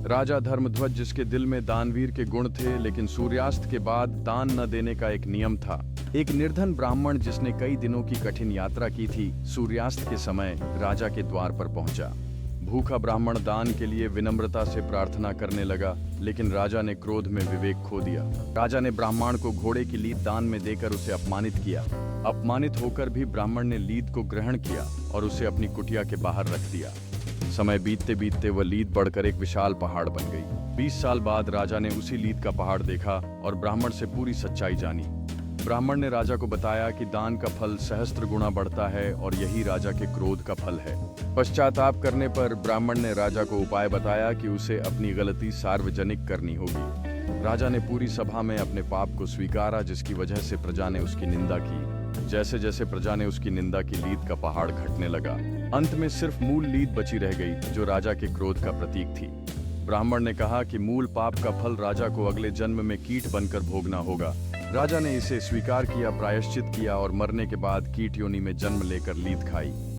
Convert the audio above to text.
राजा धर्मध्वज, जिसके दिल में दानवीर के गुण थे, लेकिन सूर्यास्त के बाद दान न देने का एक नियम था। एक निर्धन ब्राह्मण जिसने कई दिनों की कठिन यात्रा की थी, सूर्यास्त के समय राजा के द्वार पर पहुंचा। भूखा ब्राह्मण दान के लिए विनम्रता से प्रार्थना करने लगा, लेकिन राजा ने क्रोध में विवेक खो दिया। राजा ने ब्राह्मण को घोड़े की लीद दान में देकर उसे अपमानित किया। अपमानित होकर भी ब्राह्मण ने लीद को ग्रहण किया और उसे अपनी कुटिया के बाहर रख दिया। समय बीतते बीतते वह लीद बढ़कर एक विशाल पहाड़ बन गई। 20 साल बाद राजा ने उसी लीद का पहाड़ देखा और ब्राह्मण से पूरी सच्चाई जानी। ब्राह्मण ने राजा को बताया कि दान का फल सहस्त्र गुना बढ़ता है और यही राजा के क्रोध का फल है। पश्चाताप करने पर ब्राह्मण ने राजा को उपाय बताया कि उसे अपनी गलती सार्वजनिक करनी होगी। राजा ने पूरी सभा में अपने पाप को स्वीकारा, जिसकी वजह से प्रजा ने उसकी निंदा की। जैसे जैसे प्रजा ने उसकी निंदा की, लीद का पहाड़ घटने लगा। अंत में सिर्फ मूल लीद बची रह गई, जो राजा के क्रोध का प्रतीक थी। ब्राह्मण ने कहा कि मूल पाप का फल राजा को अगले जन्म में कीट बनकर भोगना होगा। राजा ने इसे स्वीकार किया, प्रायश्चित किया और मरने के बाद कीट योनि में जन्म लेकर लीद खाई।